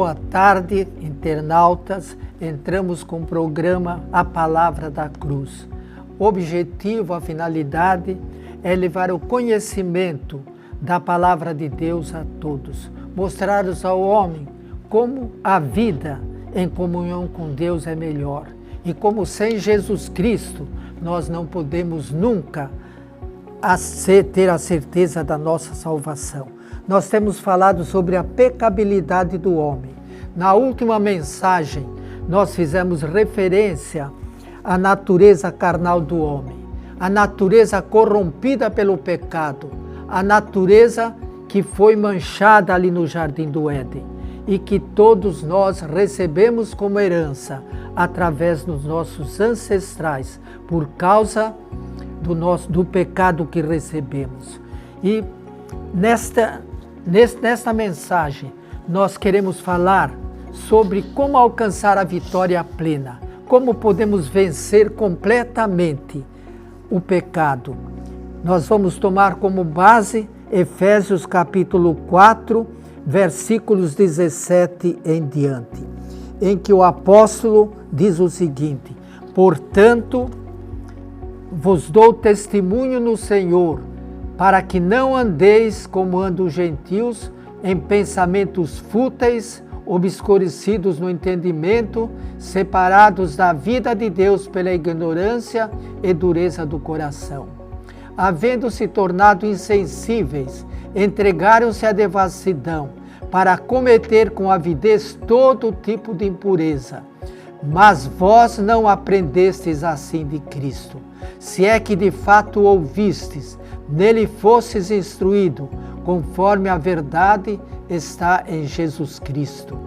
Boa tarde, internautas. Entramos com o programa A Palavra da Cruz. O objetivo, a finalidade é levar o conhecimento da Palavra de Deus a todos. Mostrar ao homem como a vida em comunhão com Deus é melhor. E como sem Jesus Cristo nós não podemos nunca ter a certeza da nossa salvação. Nós temos falado sobre a pecabilidade do homem. Na última mensagem, nós fizemos referência à natureza carnal do homem, a natureza corrompida pelo pecado, a natureza que foi manchada ali no Jardim do Éden e que todos nós recebemos como herança através dos nossos ancestrais, por causa do pecado que recebemos. E nesta mensagem, nós queremos falar sobre como alcançar a vitória plena, como podemos vencer completamente o pecado. Nós vamos tomar como base Efésios capítulo 4, versículos 17 em diante, em que o apóstolo diz o seguinte: portanto, vos dou testemunho no Senhor, para que não andeis como andam os gentios, em pensamentos fúteis, obscurecidos no entendimento, separados da vida de Deus pela ignorância e dureza do coração. Havendo se tornado insensíveis, entregaram-se à devassidão, para cometer com avidez todo tipo de impureza. Mas vós não aprendestes assim de Cristo, se é que de fato ouvistes, nele fostes instruído, conforme a verdade está em Jesus Cristo.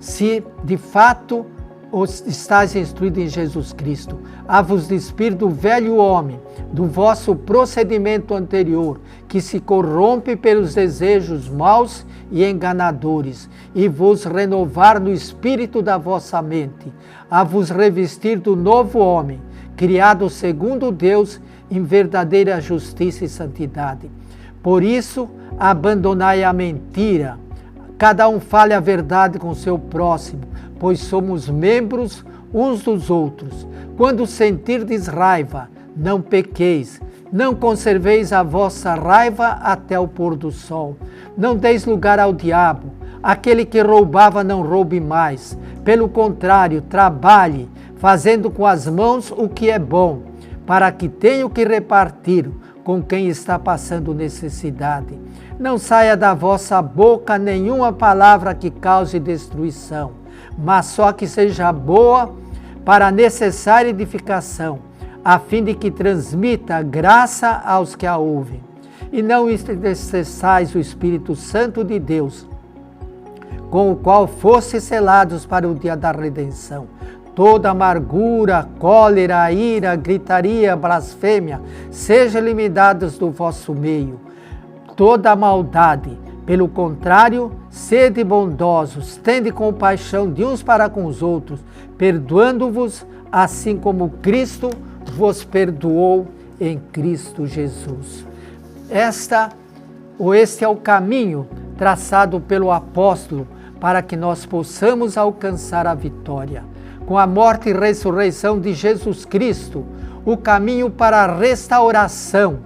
Se de fato estáis instruído em Jesus Cristo, a vos despir do velho homem, do vosso procedimento anterior, que se corrompe pelos desejos maus e enganadores, e vos renovar no espírito da vossa mente, a vos revestir do novo homem, criado segundo Deus, em verdadeira justiça e santidade. Por isso, abandonai a mentira. Cada um fale a verdade com seu próximo, pois somos membros uns dos outros. Quando sentirdes raiva, não pequeis. Não conserveis a vossa raiva até o pôr do sol. Não deis lugar ao diabo. Aquele que roubava não roube mais. Pelo contrário, trabalhe, fazendo com as mãos o que é bom, para que tenha o que repartir com quem está passando necessidade. Não saia da vossa boca nenhuma palavra que cause destruição, mas só que seja boa para a necessária edificação, a fim de que transmita graça aos que a ouvem. E não entristeçais o Espírito Santo de Deus, com o qual fostes selados para o dia da redenção. Toda amargura, cólera, ira, gritaria, blasfêmia, sejam eliminadas do vosso meio. Toda maldade, pelo contrário, sede bondosos, tende compaixão de uns para com os outros, perdoando-vos, assim como Cristo vos perdoou em Cristo Jesus. Este é o caminho traçado pelo apóstolo para que nós possamos alcançar a vitória. Com a morte e ressurreição de Jesus Cristo, o caminho para a restauração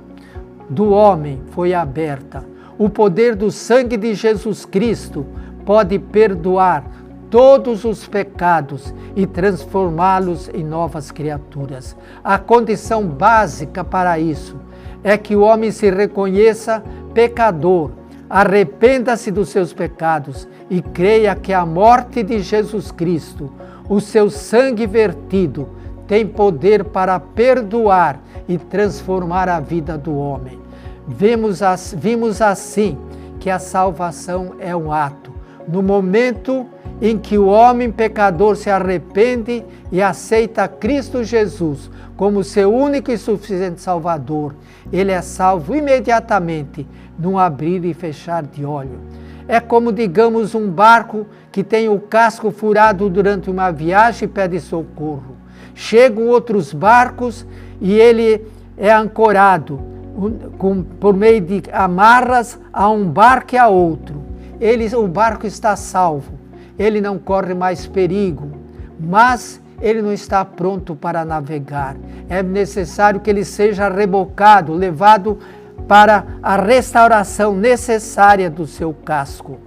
do homem foi aberta. O poder do sangue de Jesus Cristo pode perdoar todos os pecados e transformá-los em novas criaturas. A condição básica para isso é que o homem se reconheça pecador, arrependa-se dos seus pecados e creia que a morte de Jesus Cristo, o seu sangue vertido, tem poder para perdoar e transformar a vida do homem. Vimos assim que a salvação é um ato. No momento em que o homem pecador se arrepende e aceita Cristo Jesus como seu único e suficiente Salvador, ele é salvo imediatamente, num abrir e fechar de olho. É como, digamos, um barco que tem o casco furado durante uma viagem e pede socorro. Chegam outros barcos e ele é ancorado por meio de amarras a um barco e a outro. o barco está salvo, ele não corre mais perigo, mas ele não está pronto para navegar. É necessário que ele seja rebocado, levado para a restauração necessária do seu casco.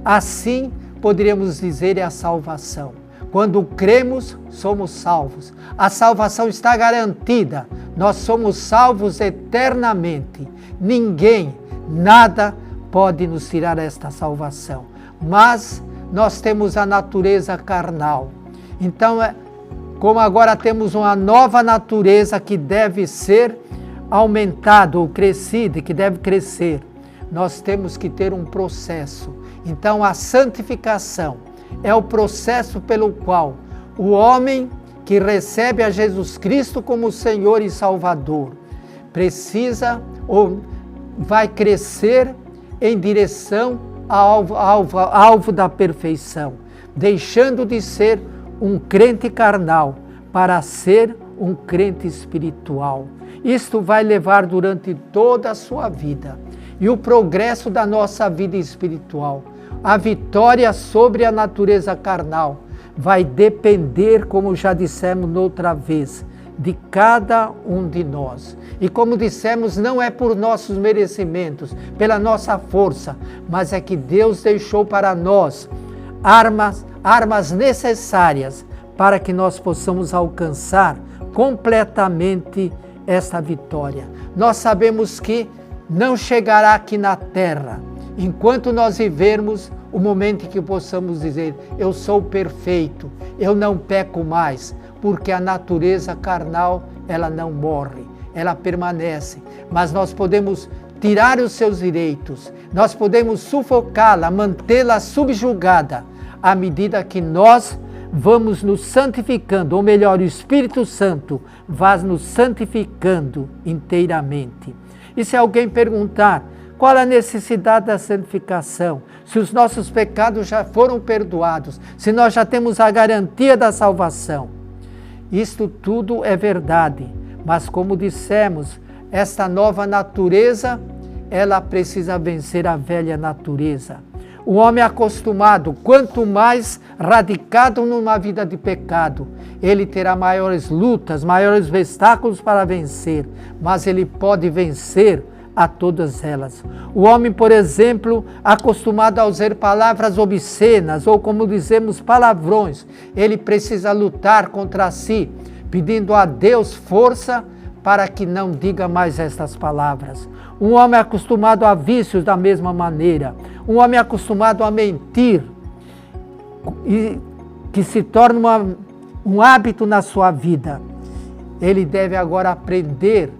Assim, poderíamos dizer, é a salvação. Quando cremos, somos salvos. A salvação está garantida. Nós somos salvos eternamente. Ninguém, nada pode nos tirar esta salvação. Mas nós temos a natureza carnal. Então, como agora temos uma nova natureza que deve ser aumentada ou crescida, que deve crescer, nós temos que ter um processo. Então, a santificação é o processo pelo qual o homem que recebe a Jesus Cristo como Senhor e Salvador precisa ou vai crescer em direção ao alvo da perfeição, deixando de ser um crente carnal para ser um crente espiritual. Isto vai levar durante toda a sua vida e o progresso da nossa vida espiritual. A vitória sobre a natureza carnal vai depender, como já dissemos noutra vez, de cada um de nós. E como dissemos, não é por nossos merecimentos, pela nossa força, mas é que Deus deixou para nós armas necessárias para que nós possamos alcançar completamente esta vitória. Nós sabemos que não chegará aqui na terra enquanto nós vivermos o momento em que possamos dizer: eu sou perfeito, eu não peco mais, porque a natureza carnal, ela não morre, ela permanece, mas nós podemos tirar os seus direitos, nós podemos sufocá-la, mantê-la subjugada, à medida que nós vamos nos santificando, ou melhor, o Espírito Santo vai nos santificando inteiramente. E se alguém perguntar qual a necessidade da santificação, se os nossos pecados já foram perdoados, se nós já temos a garantia da salvação, isto tudo é verdade, mas como dissemos, esta nova natureza, ela precisa vencer a velha natureza. O homem acostumado, quanto mais radicado numa vida de pecado, ele terá maiores lutas, maiores obstáculos para vencer, mas ele pode vencer a todas elas. O homem, por exemplo, acostumado a usar palavras obscenas, ou como dizemos, palavrões, ele precisa lutar contra si, pedindo a Deus força para que não diga mais estas palavras. Um homem acostumado a vícios da mesma maneira, um homem acostumado a mentir, e que se torna um hábito na sua vida, ele deve agora aprender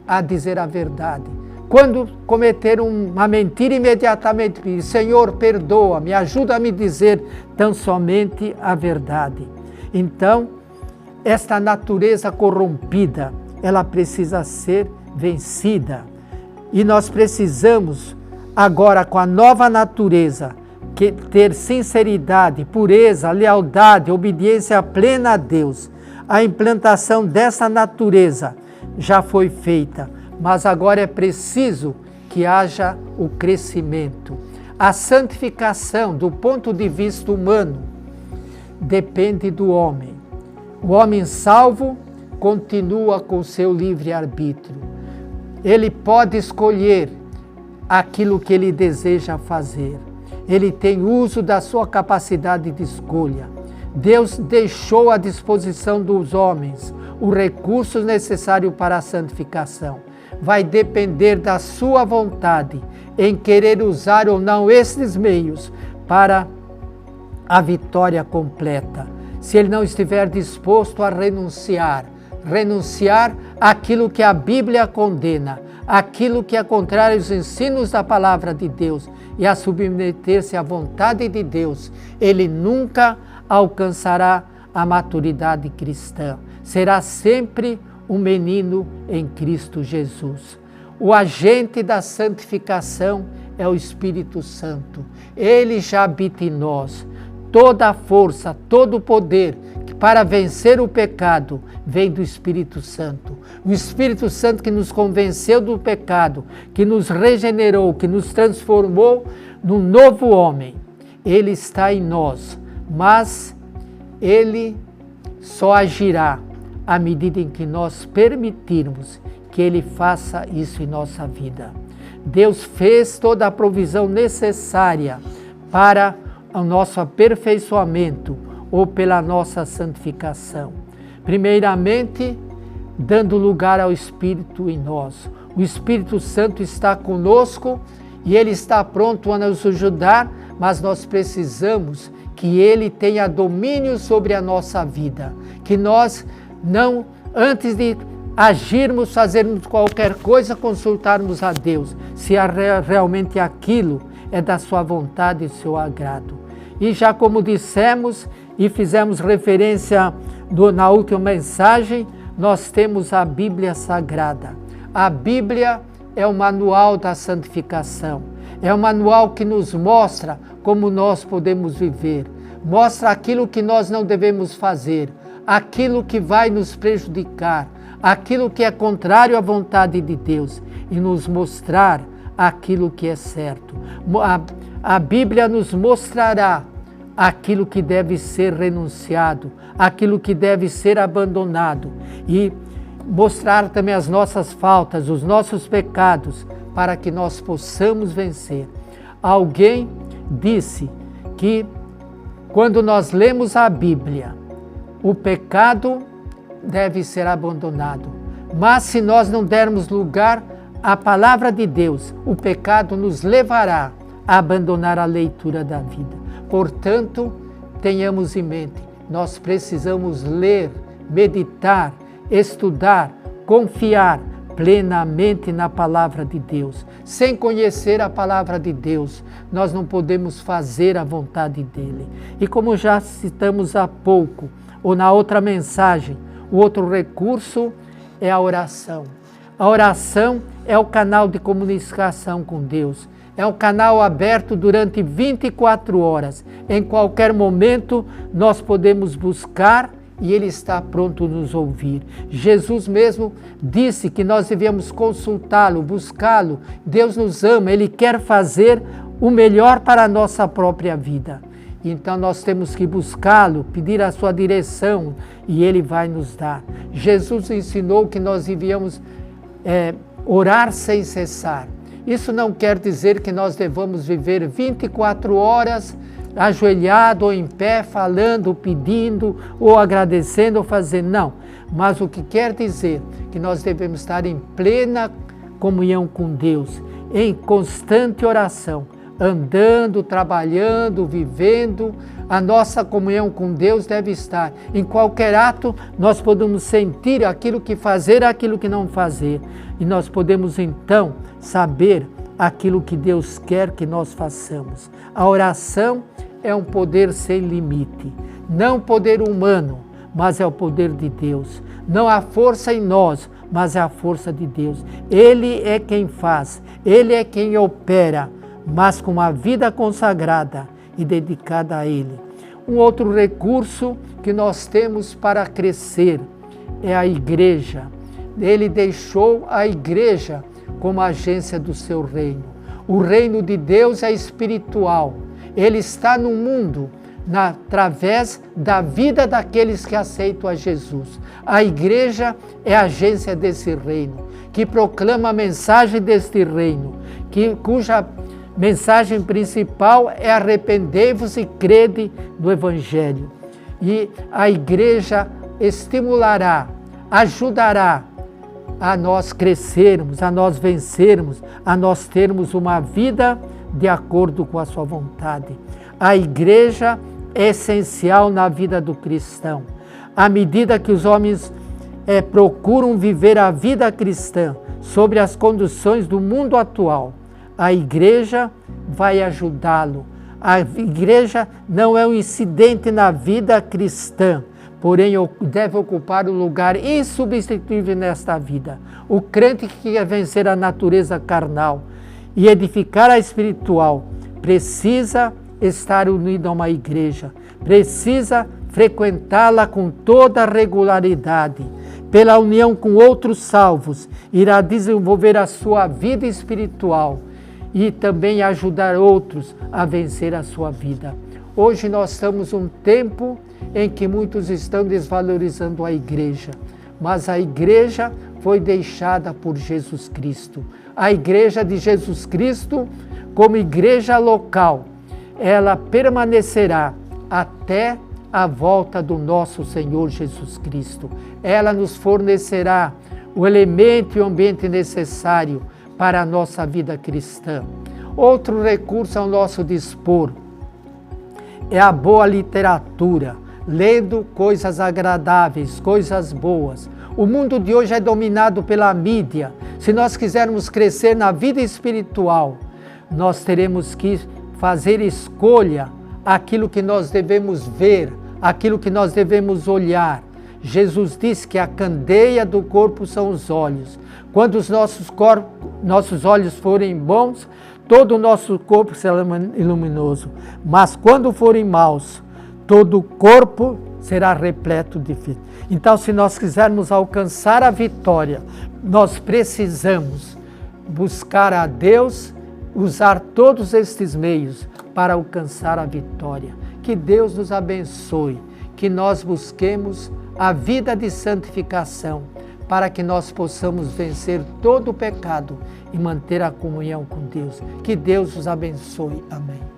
a dizer a verdade. Quando cometer uma mentira, imediatamente pedir: Senhor, perdoa-me, ajuda a me dizer tão somente a verdade. Então, esta natureza corrompida, ela precisa ser vencida. E nós precisamos, agora com a nova natureza, ter sinceridade, pureza, lealdade, obediência plena a Deus. A implantação dessa natureza já foi feita, mas agora é preciso que haja o crescimento. A santificação, do ponto de vista humano, depende do homem. O homem salvo continua com seu livre-arbítrio. Ele pode escolher aquilo que ele deseja fazer. Ele tem uso da sua capacidade de escolha. Deus deixou à disposição dos homens os recursos necessários para a santificação. Vai depender da sua vontade em querer usar ou não esses meios para a vitória completa. Se ele não estiver disposto a renunciar àquilo que a Bíblia condena, aquilo que é contrário aos ensinos da palavra de Deus, e a submeter-se à vontade de Deus, ele nunca alcançará a maturidade cristã. Será sempre um menino em Cristo Jesus. O agente da santificação é o Espírito Santo. Ele já habita em nós. Toda a força, todo o poder que para vencer o pecado vem do Espírito Santo. O Espírito Santo que nos convenceu do pecado, que nos regenerou, que nos transformou num novo homem. Ele está em nós, mas ele só agirá à medida em que nós permitirmos que ele faça isso em nossa vida. Deus fez toda a provisão necessária para o nosso aperfeiçoamento ou pela nossa santificação. Primeiramente, dando lugar ao Espírito em nós. O Espírito Santo está conosco e ele está pronto a nos ajudar, mas nós precisamos que ele tenha domínio sobre a nossa vida, que nós não, antes de agirmos, fazermos qualquer coisa, consultarmos a Deus, se realmente aquilo é da sua vontade e seu agrado. E já como dissemos e fizemos referência na última mensagem, nós temos a Bíblia Sagrada. A Bíblia é o manual da santificação, é o manual que nos mostra como nós podemos viver, mostra aquilo que nós não devemos fazer, aquilo que vai nos prejudicar, aquilo que é contrário à vontade de Deus e nos mostrar aquilo que é certo. A Bíblia nos mostrará aquilo que deve ser renunciado, aquilo que deve ser abandonado e mostrar também as nossas faltas, os nossos pecados, para que nós possamos vencer. Alguém disse que quando nós lemos a Bíblia, o pecado deve ser abandonado. Mas se nós não dermos lugar à palavra de Deus, o pecado nos levará a abandonar a leitura da vida. Portanto, tenhamos em mente, nós precisamos ler, meditar, estudar, confiar plenamente na palavra de Deus. Sem conhecer a palavra de Deus, nós não podemos fazer a vontade dele. E como já citamos há pouco, ou na outra mensagem, o outro recurso é a oração. A oração é o canal de comunicação com Deus. É um canal aberto durante 24 horas. Em qualquer momento nós podemos buscar e Ele está pronto a nos ouvir. Jesus mesmo disse que nós devemos consultá-lo, buscá-lo. Deus nos ama, Ele quer fazer o melhor para a nossa própria vida. Então nós temos que buscá-lo, pedir a sua direção e Ele vai nos dar. Jesus ensinou que nós devíamos orar sem cessar. Isso não quer dizer que nós devamos viver 24 horas ajoelhado ou em pé, falando, pedindo, ou agradecendo, ou fazendo. Não, mas o que quer dizer que nós devemos estar em plena comunhão com Deus, em constante oração, andando, trabalhando, vivendo. A nossa comunhão com Deus deve estar. Em qualquer ato, nós podemos sentir aquilo que fazer, aquilo que não fazer. E nós podemos, então, saber aquilo que Deus quer que nós façamos. A oração é um poder sem limite. Não poder humano, mas é o poder de Deus. Não há força em nós, mas é a força de Deus. Ele é quem faz, Ele é quem opera, mas com uma vida consagrada e dedicada a Ele. Um outro recurso que nós temos para crescer é a igreja. Ele deixou a igreja como agência do seu reino. O reino de Deus é espiritual. Ele está no mundo através da vida daqueles que aceitam a Jesus. A igreja é a agência desse reino, que proclama a mensagem deste reino, cuja mensagem principal é arrependei-vos e crede no Evangelho. E a igreja estimulará, ajudará a nós crescermos, a nós vencermos, a nós termos uma vida de acordo com a sua vontade. A igreja é essencial na vida do cristão. À medida que os homens procuram viver a vida cristã sobre as condições do mundo atual, a igreja vai ajudá-lo. A igreja não é um incidente na vida cristã, porém deve ocupar um lugar insubstituível nesta vida. O crente que quer vencer a natureza carnal e edificar a espiritual precisa estar unido a uma igreja, precisa frequentá-la com toda regularidade, pela união com outros salvos, irá desenvolver a sua vida espiritual e também ajudar outros a vencer a sua vida. Hoje nós estamos num tempo em que muitos estão desvalorizando a igreja, mas a igreja foi deixada por Jesus Cristo. A igreja de Jesus Cristo, como igreja local, ela permanecerá até a volta do nosso Senhor Jesus Cristo. Ela nos fornecerá o elemento e o ambiente necessário para a nossa vida cristã. Outro recurso ao nosso dispor é a boa literatura, lendo coisas agradáveis, coisas boas. O mundo de hoje é dominado pela mídia. Se nós quisermos crescer na vida espiritual, nós teremos que fazer escolha aquilo que nós devemos ver, aquilo que nós devemos olhar. Jesus disse que a candeia do corpo são os olhos. Quando os nossos olhos forem bons, todo o nosso corpo será luminoso. Mas quando forem maus, todo o corpo será repleto de fim. Então, se nós quisermos alcançar a vitória, nós precisamos buscar a Deus, usar todos estes meios para alcançar a vitória. Que Deus nos abençoe, que nós busquemos a vida de santificação, para que nós possamos vencer todo o pecado e manter a comunhão com Deus. Que Deus nos abençoe. Amém.